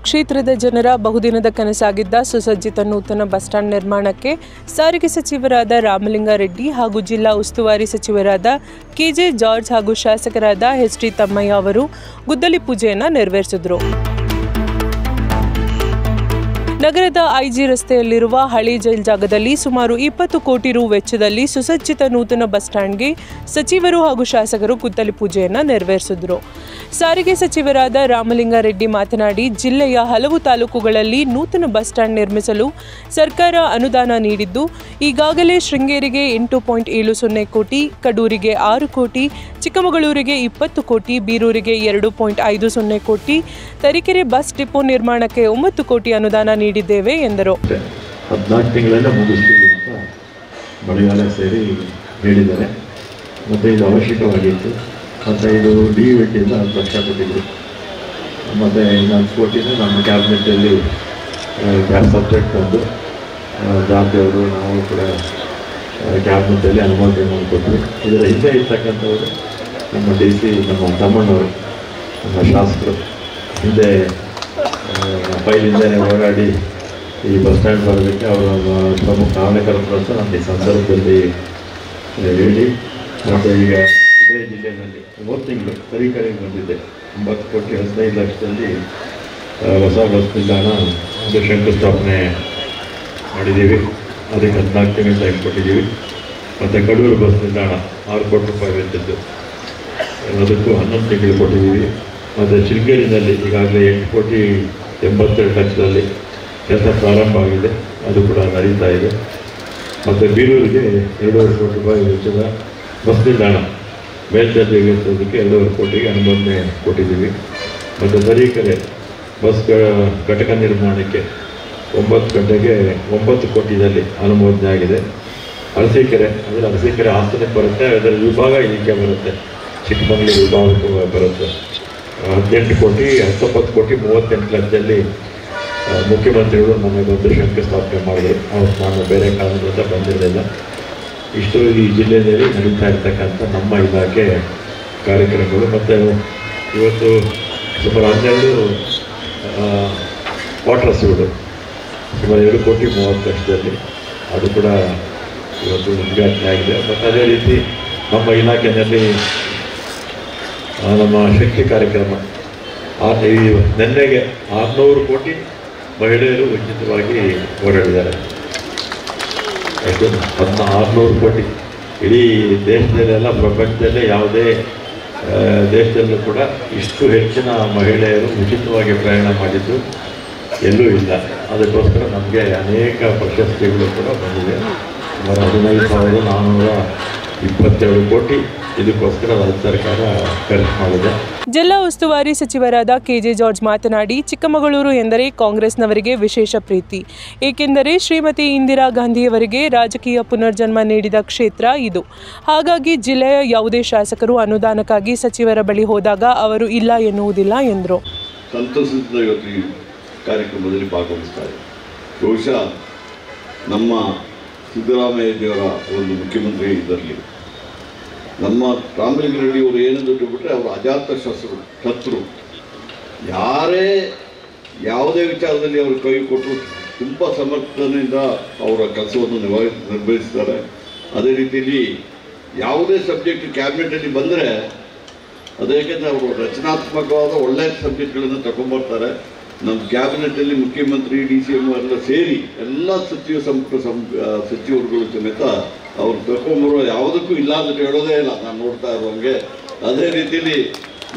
ಕ್ಷೇತ್ರದ ಜನರ ಬಹುದಿನದ ಕನಸಾಗಿದ್ದ ಸುಸಜ್ಜಿತ ನೂತನ ಬಸ್ ಸ್ಟ್ಯಾಂಡ್ ನಿರ್ಮಾಣಕ್ಕೆ ಸಾರಿಗೆ ಸಚಿವರಾದ ರಾಮಲಿಂಗಾರೆಡ್ಡಿ ಹಾಗೂ ಜಿಲ್ಲಾ ಉಸ್ತುವಾರಿ ಸಚಿವರಾದ ಕೆಜೆ ಜಾರ್ಜ್ ಹಾಗೂ ಶಾಸಕರಾದ ಎಚ್.ಡಿ. ತಮ್ಮಯ್ಯ ಅವರು ಗುದ್ದಲಿ ಪೂಜೆಯನ್ನು ನೆರವೇರಿಸಿದರು. ನಗರದ ಐಜಿ ರಸ್ತೆಯಲ್ಲಿರುವ ಹಳೆ ಜೈಲ್ ಜಾಗದಲ್ಲಿ ಸುಮಾರು 20 ಕೋಟಿ ರು ವೆಚ್ಚದಲ್ಲಿ ಸುಸಜ್ಜಿತ ನೂತನ ಬಸ್ ಸ್ಟ್ಯಾಂಡ್ಗೆ ಸಚಿವರು ಹಾಗೂ ಶಾಸಕರು ಗುದ್ದಲಿ ಪೂಜೆಯನ್ನು ನೆರವೇರಿಸಿದರು. ಸಾರಿಗೆ ಸಚಿವರಾದ ರಾಮಲಿಂಗಾರೆಡ್ಡಿ ಮಾತನಾಡಿ, ಜಿಲ್ಲೆಯ ಹಲವು ತಾಲೂಕುಗಳಲ್ಲಿ ನೂತನ ಬಸ್ ಸ್ಟ್ಯಾಂಡ್ ನಿರ್ಮಿಸಲು ಸರ್ಕಾರ ಅನುದಾನ ನೀಡಿದ್ದು, ಈಗಾಗಲೇ ಶೃಂಗೇರಿಗೆ 8.70 ಕೋಟಿ, ಕಡೂರಿಗೆ 6 ಕೋಟಿ, ಚಿಕ್ಕಮಗಳೂರಿಗೆ 20 ಕೋಟಿ, ಬೀರೂರಿಗೆ 2.50 ಕೋಟಿ, ತರೀಕೆರೆ ಬಸ್ ಡಿಪೋ ನಿರ್ಮಾಣಕ್ಕೆ 9 ಕೋಟಿ ಅನುದಾನ ನೀಡಿದ್ದೇವೆ ಎಂದರು. 14 ತಿಂಗಳಲ್ಲೇ ಮುಗಿಸ್ತೀವಿ ಅಂತ ಮಳೆಗಾಲ ಸೇರಿ ಹೇಳಿದ್ದಾರೆ. ಮತ್ತು ಇದು ಅವಶ್ಯಕವಾಗಿತ್ತು. ಮತ್ತು ಇದು ಡಿ-20ಇಂದ 10 ಲಕ್ಷ ಕೊಟ್ಟಿದ್ರು. ಮತ್ತು 4 ಕೋಟಿನ ನಮ್ಮ ಕ್ಯಾಬಿನೆಟ್ಟಲ್ಲಿ ಗ್ಯಾಸ್ ಸಬ್ಜೆಕ್ಟ್ ತಂದು ಜಾತಿಯವರು ನಾವು ಕೂಡ ಕ್ಯಾಬಿನೆಟ್ಟಲ್ಲಿ ಅನುಮೋದನೆ ಮಾಡಿಕೊಟ್ವಿ. ಇದರ ಹಿಂದೆ ಇರ್ತಕ್ಕಂಥವರು ನಮ್ಮ DC ನಮ್ಮ ತಮ್ಮಣ್ಣವರು, ನಮ್ಮ ಶಾಸಕರು ಹಿಂದೆ ಫೈಲಿಂದಲೇ ಹೋರಾಡಿ ಈ ಬಸ್ ಸ್ಟ್ಯಾಂಡ್ ಬರೋದಕ್ಕೆ ಅವರ ಪ್ರಮುಖ ಕಾರಣಕರ್ತರು ಅಂತ ನಾನು ಈ ಸಂದರ್ಭದಲ್ಲಿ ಹೇಳಿ, ಮತ್ತು ಈಗ ಇದೇ ಜಿಲ್ಲೆಯಲ್ಲಿ 3 ತಿಂಗಳು ತರೀಕೆರೆಗೆ ಬಂದಿದ್ದೆ. 9 ಕೋಟಿ 15 ಲಕ್ಷದಲ್ಲಿ ಹೊಸ ಬಸ್ ನಿಲ್ದಾಣ ಒಂದು ಶಂಕುಸ್ಥಾಪನೆ ಮಾಡಿದ್ದೀವಿ. ಅದಕ್ಕೆ 14 ತಿಂಗಳು ಟೈಮ್ ಕೊಟ್ಟಿದ್ದೀವಿ. ಮತ್ತು ಕಡೂರು ಬಸ್ ನಿಲ್ದಾಣ 6 ಕೋಟಿ ರೂಪಾಯಿ ವೆಚ್ಚದ್ದು, ಅದಕ್ಕೂ 11 ತಿಂಗಳು ಕೊಟ್ಟಿದ್ದೀವಿ. ಮತ್ತು ಶೃಂಗೇರಿನಲ್ಲಿ ಈಗಾಗಲೇ 8 ಕೋಟಿ 82 ಲಕ್ಷದಲ್ಲಿ ಕೆಲಸ ಪ್ರಾರಂಭ ಆಗಿದೆ, ಅದು ಕೂಡ ನಡೀತಾ ಇದೆ. ಮತ್ತು ಬೀರೂರಿಗೆ 2.5 ಕೋಟಿ ರೂಪಾಯಿ ವೆಚ್ಚದ ಬಸ್ ನಿಲ್ದಾಣ ಮೇಲ್ದರ್ಜೆಗೇರಿಸೋದಕ್ಕೆ 2.5 ಕೋಟಿಗೆ ಅನುಮೋದನೆ ಕೊಟ್ಟಿದ್ದೀವಿ. ಮತ್ತು ತರೀಕೆರೆ ಬಸ್ ಘಟಕ ನಿರ್ಮಾಣಕ್ಕೆ 9 ಗಂಟೆಗೆ 9 ಕೋಟಿಯಲ್ಲಿ ಅನುಮೋದನೆ ಆಗಿದೆ. ಅರಸೀಕೆರೆ ಅಂದರೆ ಅರಸೀಕೆರೆ ಹಾಸನಕ್ಕೆ ಬರುತ್ತೆ, ಅದರ ವಿಭಾಗ ಇಲ್ಲಿಗೆ ಬರುತ್ತೆ, ಚಿಕ್ಕಮಗಳೂರು ವಿಭಾಗಕ್ಕೆ ಬರುತ್ತೆ. 18 ಕೋಟಿ 19 ಕೋಟಿ 38 ಲಕ್ಷದಲ್ಲಿ ಮುಖ್ಯಮಂತ್ರಿಗಳು ನಮಗೆ ಬಂದು ಶಂಕುಸ್ಥಾಪನೆ ಮಾಡಿದರು. ಅವತ್ತು ನಾನು ಬೇರೆ ಕಾರಣದಿಂದ ಬಂದಿರಲಿಲ್ಲ. ಇಷ್ಟು ಈ ಜಿಲ್ಲೆಯಲ್ಲಿ ನಡೀತಾ ಇರ್ತಕ್ಕಂಥ ನಮ್ಮ ಇಲಾಖೆ ಕಾರ್ಯಕ್ರಮಗಳು. ಮತ್ತು ಇವತ್ತು ಸುಮಾರು 12 ವಾಟರ್ ಸೂಡು ಸುಮಾರು 2 ಕೋಟಿ 30 ಲಕ್ಷದಲ್ಲಿ ಅದು ಕೂಡ ಇವತ್ತು ಉದ್ಘಾಟನೆ ಆಗಿದೆ. ಮತ್ತು ಅದೇ ರೀತಿ ನಮ್ಮ ಇಲಾಖೆಯಲ್ಲಿ ನಮ್ಮ ಶಕ್ತಿ ಕಾರ್ಯಕ್ರಮ ನಿನ್ನೆಗೆ 600 ಕೋಟಿ ಮಹಿಳೆಯರು ಉಚಿತವಾಗಿ ಓಡಾಡಿದ್ದಾರೆ. 600 ಕೋಟಿ ಇಡೀ ದೇಶದಲ್ಲೆಲ್ಲ ಪ್ರಪಂಚದಲ್ಲೇ ಯಾವುದೇ ದೇಶದಲ್ಲೂ ಕೂಡ ಇಷ್ಟು ಹೆಚ್ಚಿನ ಮಹಿಳೆಯರು ಉಚಿತವಾಗಿ ಪ್ರಯಾಣ ಮಾಡಿದ್ದು ಎಲ್ಲೂ ಇಲ್ಲ. ಅದಕ್ಕೋಸ್ಕರ ನಮಗೆ ಅನೇಕ ಪ್ರಶಸ್ತಿಗಳು ಕೂಡ ಬಂದಿದೆ. 15,427 ಕೋಟಿ ಇದಕ್ಕೋಸ್ಕರ ರಾಜ್ಯ ಸರ್ಕಾರ ಖರ್ಚು ಮಾಡಿದೆ. ಜಿಲ್ಲಾ ಉಸ್ತುವಾರಿ ಸಚಿವರಾದ ಕೆಜೆ ಜಾರ್ಜ್ ಮಾತನಾಡಿ, ಚಿಕ್ಕಮಗಳೂರು ಎಂದರೆ ಕಾಂಗ್ರೆಸ್ನವರಿಗೆ ವಿಶೇಷ ಪ್ರೀತಿ, ಏಕೆಂದರೆ ಶ್ರೀಮತಿ ಇಂದಿರಾ ಗಾಂಧಿಯವರಿಗೆ ರಾಜಕೀಯ ಪುನರ್ಜನ್ಮ ನೀಡಿದ ಕ್ಷೇತ್ರ ಇದು. ಹಾಗಾಗಿ ಜಿಲ್ಲೆಯ ಯಾವುದೇ ಶಾಸಕರು ಅನುದಾನಕ್ಕಾಗಿ ಸಚಿವರ ಬಳಿ ಹೋದಾಗ ಅವರು ಇಲ್ಲ ಎನ್ನುವುದಿಲ್ಲ ಎಂದರು. ಸಂತಸದಿಂದ ಇವತ್ತು ಈ ಕಾರ್ಯಕ್ರಮದಲ್ಲಿ ಭಾಗವಹಿಸ್ತಾರೆ. ಬಹುಶಃ ನಮ್ಮ ಸಿದ್ದರಾಮಯ್ಯದೇವರ ಒಂದು ಮುಖ್ಯಮಂತ್ರಿ ಇದರಲ್ಲಿ ನಮ್ಮ ರಾಮಲಿಂಗಾರೆಡ್ಡಿ ಅವರು ಏನಂತ ಬಿಟ್ಟರೆ ಅವರು ಅಜಾತ ಶತ್ರು. ಯಾರೇ ಯಾವುದೇ ವಿಚಾರದಲ್ಲಿ ಅವರು ಕೈ ಕೊಟ್ಟರು ತುಂಬ ಸಮರ್ಥನೆಯಿಂದ ಅವರ ಕೆಲಸವನ್ನು ನಿರ್ವಹಿಸ್ತಾರೆ. ಅದೇ ರೀತಿಯಲ್ಲಿ ಯಾವುದೇ ಸಬ್ಜೆಕ್ಟ್ ಕ್ಯಾಬಿನೆಟಲ್ಲಿ ಬಂದರೆ ಅದಕ್ಕೆ ಅವರು ರಚನಾತ್ಮಕವಾದ ಒಳ್ಳೆಯ ಸಬ್ಜೆಕ್ಟ್ಗಳನ್ನು ತಗೊಂಡ್ಬರ್ತಾರೆ. ನಮ್ಮ ಕ್ಯಾಬಿನೆಟಲ್ಲಿ ಮುಖ್ಯಮಂತ್ರಿ DCM ಎಲ್ಲ ಸೇರಿ ಎಲ್ಲ ಸಂಪುಟ ಸಚಿವರುಗಳು ಸಮೇತ ಅವ್ರು ತಗೊಂಬರೋ ಯಾವುದಕ್ಕೂ ಇಲ್ಲ ಅಂತ ಹೇಳೋದೇ ಇಲ್ಲ, ನಾನು ನೋಡ್ತಾ ಇರುವಂಗೆ. ಅದೇ ರೀತಿಯಲ್ಲಿ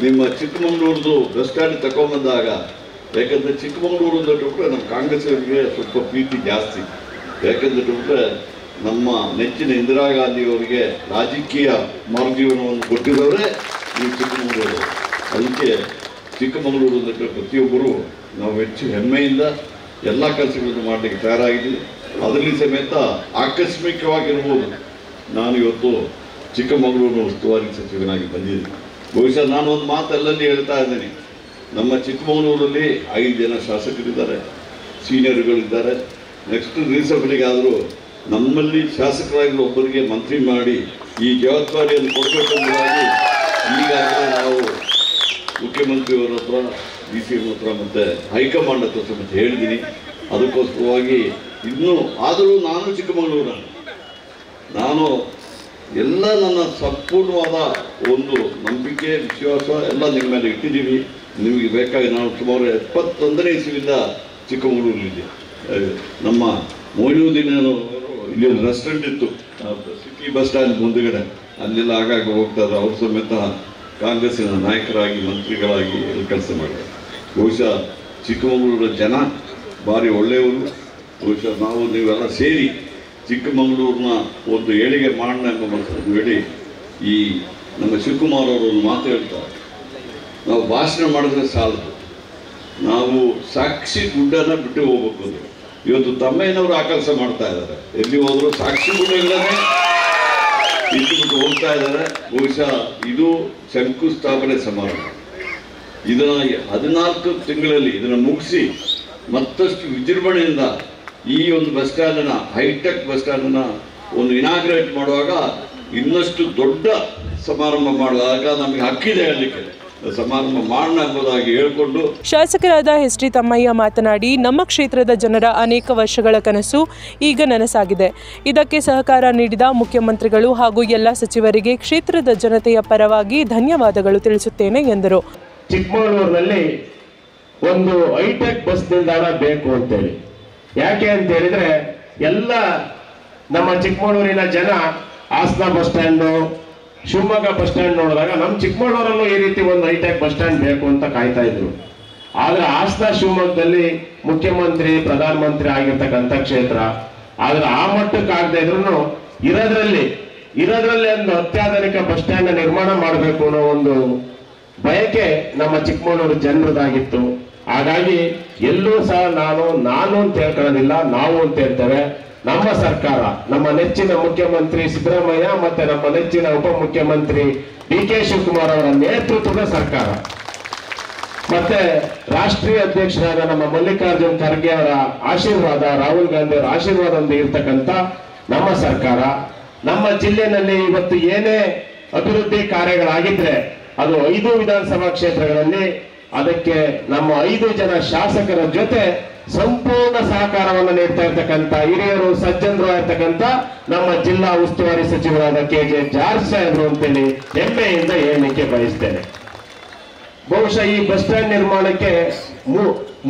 ನಿಮ್ಮ ಚಿಕ್ಕಮಗಳೂರದು ಬಸ್ ಸ್ಟ್ಯಾಂಡ್ ತಗೊಂಬಂದಾಗ, ಯಾಕಂದರೆ ಚಿಕ್ಕಮಗಳೂರು ಅಂತ ಬಿಟ್ಟರೆ ನಮ್ಮ ಕಾಂಗ್ರೆಸ್ಸವರಿಗೆ ಸ್ವಲ್ಪ ಪ್ರೀತಿ ಜಾಸ್ತಿ. ಯಾಕಂದರೆ ಬಿಟ್ಟರೆ ನಮ್ಮ ನೆಚ್ಚಿನ ಇಂದಿರಾ ಗಾಂಧಿಯವರಿಗೆ ರಾಜಕೀಯ ಮಾರ್ಗಜೀವನವನ್ನು ಕೊಟ್ಟಿರೋರೇ ಈ ಚಿಕ್ಕಮಗಳೂರು. ಅದಕ್ಕೆ ಚಿಕ್ಕಮಗಳೂರು ಅಂದರೆ ಪ್ರತಿಯೊಬ್ಬರು ನಾವು ಹೆಚ್ಚು ಹೆಮ್ಮೆಯಿಂದ ಎಲ್ಲ ಕೆಲಸಗಳನ್ನು ಮಾಡಲಿಕ್ಕೆ ತಯಾರಾಗಿದ್ದೀವಿ. ಅದರಲ್ಲಿ ಸಮೇತ ಆಕಸ್ಮಿಕವಾಗಿರ್ಬೋದು ನಾನು ಇವತ್ತು ಚಿಕ್ಕಮಗಳೂರು ಉಸ್ತುವಾರಿ ಸಚಿವನಾಗಿ ಬಂದಿದ್ದೀನಿ. ಬಹುಶಃ ನಾನು ಒಂದು ಮಾತು ಅಲ್ಲಲ್ಲಿ ಹೇಳ್ತಾ ಇದ್ದೀನಿ, ನಮ್ಮ ಚಿಕ್ಕಮಗಳೂರಲ್ಲಿ 5 ಜನ ಶಾಸಕರಿದ್ದಾರೆ, ಸೀನಿಯರ್ಗಳಿದ್ದಾರೆ. ನೆಕ್ಸ್ಟ್ ರೀಸೆಂಟ್ಲಿಗಾದರೂ ನಮ್ಮಲ್ಲಿ ಶಾಸಕರಾಗಿರೋ ಒಬ್ಬರಿಗೆ ಮಂತ್ರಿ ಮಾಡಿ ಈ ಜವಾಬ್ದಾರಿಯನ್ನು ಕೊಡಬೇಕೆಂಬುದಾಗಿ ಈಗಾಗಲೇ ನಾವು ಮುಖ್ಯಮಂತ್ರಿ ಮುಖ್ಯಮಂತ್ರಿಯವರ ಹತ್ರ, ಡಿ ಸಿ ಹತ್ರ ಮತ್ತು ಹೈಕಮಾಂಡ್ ಹತ್ರ ಸಮೇತ ಹೇಳಿದ್ದೀನಿ. ಅದಕ್ಕೋಸ್ಕರವಾಗಿ ಇನ್ನೂ ಆದರೂ ನಾನು ಚಿಕ್ಕಮಗಳೂರನ್ನು ನಾನು ಎಲ್ಲ ನನ್ನ ಸಂಪೂರ್ಣವಾದ ಒಂದು ನಂಬಿಕೆ, ವಿಶ್ವಾಸ ಎಲ್ಲ ನಿಮ್ಮ ಮೇಲೆ ಇಟ್ಟಿದ್ದೀವಿ. ನಿಮಗೆ ಬೇಕಾಗಿ ನಾನು ಸುಮಾರು 71ನೇ ಇಸ್ವಿಯಿಂದ ಚಿಕ್ಕಮಗಳೂರಿಲ್ಲಿದ್ದೆ. ನಮ್ಮ ಮೊಯ್ನುದ್ದೀನ್ ಇಲ್ಲಿ ಒಂದು ರೆಸ್ಟೋರೆಂಟ್ ಇತ್ತು ಸಿಟಿ ಬಸ್ ಸ್ಟ್ಯಾಂಡ್ ಮುಂದುಗಡೆ, ಅಲ್ಲೆಲ್ಲ ಆಗಾಗ ಹೋಗ್ತಾರೆ. ಅವ್ರ ಸಮೇತ ಕಾಂಗ್ರೆಸ್ಸಿನ ನಾಯಕರಾಗಿ, ಮಂತ್ರಿಗಳಾಗಿ ಎಲ್ಲ ಕೆಲಸ ಮಾಡಿದ್ದಾರೆ. ಬಹುಶಃ ಚಿಕ್ಕಮಗಳೂರ ಜನ ಭಾರಿ ಒಳ್ಳೆಯವರು. ಬಹುಶಃ ನಾವು ನೀವೆಲ್ಲ ಸೇರಿ ಚಿಕ್ಕಮಗಳೂರಿನ ಒಂದು ಏಳಿಗೆ ಮಾಡೋಣ ಎಂಬ ಮನಸ್ಸನ್ನು ಹೇಳಿ ಈ ನಮ್ಮ ಶಿವಕುಮಾರ್ ಅವರು ಒಂದು ಮಾತು ಹೇಳ್ತಾರೆ, ನಾವು ಭಾಷಣ ಮಾಡಿದ್ರೆ ಸಾಲದು, ನಾವು ಸಾಕ್ಷಿ ಗುಡ್ಡನ್ನು ಬಿಟ್ಟು ಹೋಗ್ಬೇಕು ಅಂದರೆ. ಇವತ್ತು ತಮ್ಮೇನವರು ಆ ಕೆಲಸ ಮಾಡ್ತಾ ಇದ್ದಾರೆ. ಎಲ್ಲಿ ಹೋದರೂ ಸಾಕ್ಷಿ ಗುಡ್ಡ ಇಲ್ಲದೆ ಇಟ್ಟುಬಿಟ್ಟು ಹೋಗ್ತಾ ಇದ್ದಾರೆ. ಬಹುಶಃ ಇದು ಶಂಕುಸ್ಥಾಪನೆ ಸಮಾರಂಭ. ಇದನ್ನು 14 ತಿಂಗಳಲ್ಲಿ ಇದನ್ನು ಮುಗಿಸಿ ಮತ್ತಷ್ಟು ವಿಜೃಂಭಣೆಯಿಂದ ಈ ಒಂದು ಬಸ್ ಸ್ಟ್ಯಾಂಡನ್ನು, ಹೈಟೆಕ್ ಬಸ್ ಸ್ಟ್ಯಾಂಡನ್ನು ಒಂದು ಇನಾಗ್ರೇಟ್ ಮಾಡುವಾಗ ಇನ್ನಷ್ಟು ದೊಡ್ಡ ಸಮಾರಂಭ ಮಾಡುವಾಗ ನಮಗೆ ಹಕ್ಕಿದೆ ಹೇಳಲಿಕ್ಕೆ, ಸಮಾರಂಭ ಮಾಡೋಣ ಎಂಬುದಾಗಿ ಹೇಳಿಕೊಂಡು ಶಾಸಕರಾದ ಎಸ್ ಟಿ ತಮ್ಮಯ್ಯ ಮಾತನಾಡಿ, ನಮ್ಮ ಕ್ಷೇತ್ರದ ಜನರ ಅನೇಕ ವರ್ಷಗಳ ಕನಸು ಈಗ ನನಸಾಗಿದೆ. ಇದಕ್ಕೆ ಸಹಕಾರ ನೀಡಿದ ಮುಖ್ಯಮಂತ್ರಿಗಳು ಹಾಗೂ ಎಲ್ಲ ಸಚಿವರಿಗೆ ಕ್ಷೇತ್ರದ ಜನತೆಯ ಪರವಾಗಿ ಧನ್ಯವಾದಗಳು ತಿಳಿಸುತ್ತೇನೆ ಎಂದರು. ಚಿಕ್ಕಮಗಳೂರಿನಲ್ಲಿ ಒಂದು ಹೈಟೆಕ್ ಬಸ್ ನಿಲ್ದಾಣ ಬೇಕು ಅಂತೇಳಿ. ಯಾಕೆ ಅಂತ ಹೇಳಿದ್ರೆ ಎಲ್ಲ ನಮ್ಮ ಚಿಕ್ಕಮಗಳೂರಿನ ಜನ Hassan bus stand, Shivamogga bus stand ನೋಡಿದಾಗ ನಮ್ಮ ಚಿಕ್ಕಮಗಳೂರಲ್ಲೂ ಈ ರೀತಿ ಒಂದು ಹೈಟೆಕ್ ಬಸ್ ಸ್ಟ್ಯಾಂಡ್ ಬೇಕು ಅಂತ ಕಾಯ್ತಾ ಇದ್ರು. ಆದ್ರೆ ಹಾಸನ ಶಿವಮೊಗ್ಗದಲ್ಲಿ ಮುಖ್ಯಮಂತ್ರಿ, ಪ್ರಧಾನಮಂತ್ರಿ ಆಗಿರ್ತಕ್ಕಂಥ ಕ್ಷೇತ್ರ. ಆದ್ರೆ ಆ ಮಟ್ಟಕ್ಕೆ ಆಗದೆ ಇದ್ರು ಇರೋದ್ರಲ್ಲಿ ಒಂದು ಅತ್ಯಾಧುನಿಕ ಬಸ್ ಸ್ಟ್ಯಾಂಡ್ ನಿರ್ಮಾಣ ಮಾಡಬೇಕು ಅನ್ನೋ ಒಂದು ಬಯಕೆ ನಮ್ಮ ಚಿಕ್ಕಮಗಳೂರು ಜನರದಾಗಿತ್ತು. ಹಾಗಾಗಿ ಎಲ್ಲೂ ಸಹ ನಾನು ಅಂತ ಹೇಳ್ಕೊಳ್ಳೋದಿಲ್ಲ, ನಾವು ಅಂತ ಹೇಳ್ತೇವೆ. ನಮ್ಮ ಸರ್ಕಾರ, ನಮ್ಮ ನೆಚ್ಚಿನ ಮುಖ್ಯಮಂತ್ರಿ ಸಿದ್ದರಾಮಯ್ಯ ಮತ್ತೆ ನಮ್ಮ ನೆಚ್ಚಿನ ಉಪಮುಖ್ಯಮಂತ್ರಿ ಡಿ ಕೆ ಶಿವಕುಮಾರ್ ಅವರ ನೇತೃತ್ವದ ಸರ್ಕಾರ, ಮತ್ತೆ ರಾಷ್ಟ್ರೀಯ ಅಧ್ಯಕ್ಷರಾದ ನಮ್ಮ ಮಲ್ಲಿಕಾರ್ಜುನ್ ಖರ್ಗೆ ಅವರ ಆಶೀರ್ವಾದ, ರಾಹುಲ್ ಗಾಂಧಿ ಅವರ ಆಶೀರ್ವಾದದಿಂದ ಇರ್ತಕ್ಕಂಥ ನಮ್ಮ ಸರ್ಕಾರ, ನಮ್ಮ ಜಿಲ್ಲೆಯಲ್ಲಿ ಇವತ್ತು ಏನೇ ಅಭಿವೃದ್ಧಿ ಕಾರ್ಯಗಳಾಗಿದ್ರೆ ಅದು 5 ವಿಧಾನಸಭಾ ಕ್ಷೇತ್ರಗಳಲ್ಲಿ ಅದಕ್ಕೆ ನಮ್ಮ 5 ಜನ ಶಾಸಕರ ಜೊತೆ ಸಂಪೂರ್ಣ ಸಹಕಾರವನ್ನು ನೀಡ್ತಾ ಇರ್ತಕ್ಕಂಥ ಹಿರಿಯರು, ಸಜ್ಜನರು ಆಗಿರ್ತಕ್ಕಂಥ ನಮ್ಮ ಜಿಲ್ಲಾ ಉಸ್ತುವಾರಿ ಸಚಿವರಾದ KJ ಜಾರ್ಜ್ ಸಾಹೇಬರು ಅಂತೇಳಿ ಹೆಮ್ಮೆಯಿಂದ ಹೇಳಲಿಕ್ಕೆ ಬಯಸ್ತೇನೆ. ಬಹುಶಃ ಈ ಬಸ್ ಸ್ಟ್ಯಾಂಡ್ ನಿರ್ಮಾಣಕ್ಕೆ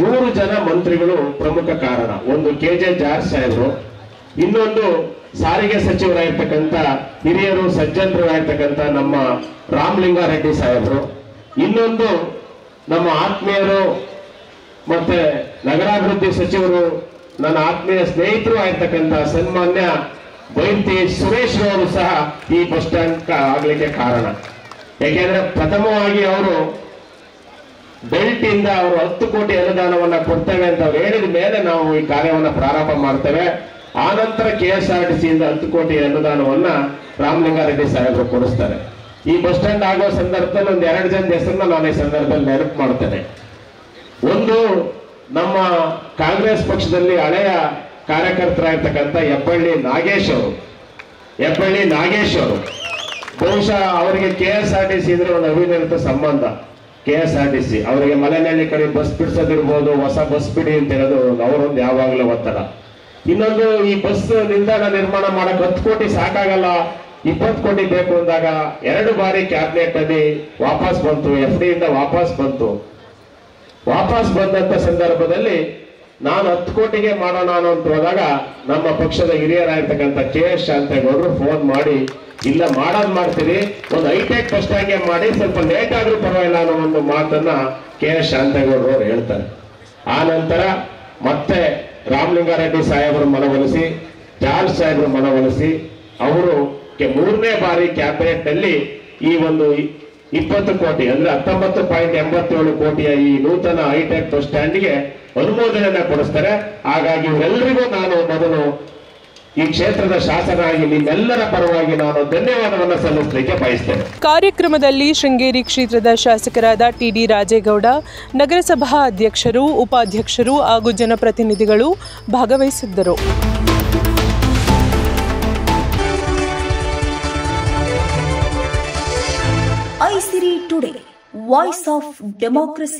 3 ಜನ ಮಂತ್ರಿಗಳು ಪ್ರಮುಖ ಕಾರಣ. ಒಂದು KJ ಜಾರ್ಜ್ ಸಾಹೇಬರು, ಇನ್ನೊಂದು ಸಾರಿಗೆ ಸಚಿವರಾಗಿರ್ತಕ್ಕಂಥ ಹಿರಿಯರು, ಸಜ್ಜನರು ಆಗಿರ್ತಕ್ಕಂಥ ನಮ್ಮ ರಾಮಲಿಂಗಾರೆಡ್ಡಿ ಸಾಹೇಬರು, ಇನ್ನೊಂದು ನಮ್ಮ ಆತ್ಮೀಯರು ಮತ್ತೆ ನಗರಾಭಿವೃದ್ಧಿ ಸಚಿವರು, ನನ್ನ ಆತ್ಮೀಯ ಸ್ನೇಹಿತರು ಆಗಿರ್ತಕ್ಕಂಥ ಸನ್ಮಾನ್ಯ ಬೈಂತಿ ಸುರೇಶ್ ಅವರು ಸಹ ಈ ಬಸ್ ಸ್ಟ್ಯಾಂಡ್ ಆಗ್ಲಿಕ್ಕೆ ಕಾರಣ. ಯಾಕೆಂದ್ರೆ ಪ್ರಥಮವಾಗಿ ಅವರು ಬೆಲ್ಟ್ ಇಂದ ಅವರು 10 ಕೋಟಿ ಅನುದಾನವನ್ನ ಕೊಡ್ತೇವೆ ಅಂತ ಹೇಳಿದ ಮೇಲೆ ನಾವು ಈ ಕಾರ್ಯವನ್ನು ಪ್ರಾರಂಭ ಮಾಡ್ತೇವೆ. ಆನಂತರ KSRTC ಇಂದ 10 ಕೋಟಿ ಅನುದಾನವನ್ನ ರಾಮಲಿಂಗಾರೆಡ್ಡಿ ಸಾಹೇಬರು ಕೊಡಿಸ್ತಾರೆ. ಈ ಬಸ್ ಸ್ಟ್ಯಾಂಡ್ ಆಗೋ ಸಂದರ್ಭದಲ್ಲಿ ಒಂದು 2 ಜನದ ಹೆಸರನ್ನ ನಾನು ಈ ಸಂದರ್ಭದಲ್ಲಿ ನೆನಪು ಮಾಡ್ತೇನೆ. ಒಂದು ನಮ್ಮ ಕಾಂಗ್ರೆಸ್ ಪಕ್ಷದಲ್ಲಿ ಹಳೆಯ ಕಾರ್ಯಕರ್ತರಾಗಿರ್ತಕ್ಕಂಥ ಹೆಬ್ಬಳ್ಳಿ ನಾಗೇಶ್ ಅವರು ಬಹುಶಃ ಅವರಿಗೆ KSRTC ಇದ್ರೆ ಒಂದು ಅವಿನಿರ್ತ ಸಂಬಂಧ. KSRTC ಅವರಿಗೆ ಮಲೆನಹಳ್ಳಿ ಕಡೆ ಬಸ್ ಬಿಡಿಸೋದಿರ್ಬೋದು, ಹೊಸ ಬಸ್ ಬಿಡಿ ಅಂತ ಹೇಳೋದು ಅವರೊಂದು ಯಾವಾಗಲೂ ಒತ್ತಡ. ಇನ್ನೊಂದು, ಈ ಬಸ್ ನಿಲ್ದಾಣ ನಿರ್ಮಾಣ ಮಾಡಕ್ 10 ಕೋಟಿ ಸಾಕಾಗಲ್ಲ, 20 ಕೋಟಿ ಬೇಕು ಅಂದಾಗ 2 ಬಾರಿ ಕ್ಯಾಬಿನೆಟ್ ಅಲ್ಲಿ ವಾಪಸ್ ಬಂತು, FD ಇಂದ ವಾಪಸ್ ಬಂದಂತ ಸಂದರ್ಭದಲ್ಲಿ ನಾನು 10 ಕೋಟಿಗೆ ಮಾಡೋಣ ಅಂತ ಹೋದಾಗ ನಮ್ಮ ಪಕ್ಷದ ಹಿರಿಯರಾಗಿರ್ತಕ್ಕಂಥ KS ಶಾಂತೇಗೌಡರು ಫೋನ್ ಮಾಡಿ, ಇಲ್ಲ ಮಾಡ್ತೀರಿ, ಒಂದು ಹೈಟೆಕ್ ಬಸ್ ಸ್ಟ್ಯಾಂಡ್ ಮಾಡಿ, ಸ್ವಲ್ಪ ಲೇಟ್ ಆದ್ರೂ ಪರವಾಗಿಲ್ಲ ಅನ್ನೋ ಒಂದು ಮಾತನ್ನ KS ಶಾಂತೇಗೌಡರು ಅವರು ಹೇಳ್ತಾರೆ. ಆ ನಂತರ ಮತ್ತೆ ರಾಮಲಿಂಗಾರೆಡ್ಡಿ ಸಾಹೇಬರು ಮನವೊಲಿಸಿ, ಜಾರ್ಜ್ ಸಾಹೇಬರು ಮನವೊಲಿಸಿ ಅವರು 3ನೇ ಬಾರಿ ಕ್ಯಾಬಿನೆಟ್ ನಲ್ಲಿ ಈ ಒಂದು 20 ಕೋಟಿ ಅಂದ್ರೆ 19.87 ಕೋಟಿಯ ಈ ನೂತನ ಹೈಟೆಕ್ ಬಸ್ ಸ್ಟ್ಯಾಂಡ್ಗೆ ಅನುಮೋದನೆಯನ್ನ ಕೊಡಿಸ್ತಾರೆ. ಹಾಗಾಗಿ ಇವರೆಲ್ಲರಿಗೂ ನಾನು ಮೊದಲು ಈ ಕ್ಷೇತ್ರದ ಶಾಸಕರಾಗಿ ನಿಮ್ಮೆಲ್ಲರ ಪರವಾಗಿ ನಾನು ಧನ್ಯವಾದವನ್ನು ಸಲ್ಲಿಸಲಿಕ್ಕೆ ಬಯಸ್ತೇನೆ. ಕಾರ್ಯಕ್ರಮದಲ್ಲಿ ಶೃಂಗೇರಿ ಕ್ಷೇತ್ರದ ಶಾಸಕರಾದ TD ರಾಜೇಗೌಡ, ನಗರಸಭಾ ಅಧ್ಯಕ್ಷರು, ಉಪಾಧ್ಯಕ್ಷರು ಹಾಗೂ ಜನಪ್ರತಿನಿಧಿಗಳು ಭಾಗವಹಿಸಿದ್ದರು. ಐಸಿರಿ ಟುಡೇ ವಾಯ್ಸ್ ಆಫ್ ಡೆಮೋಕ್ರಸಿ.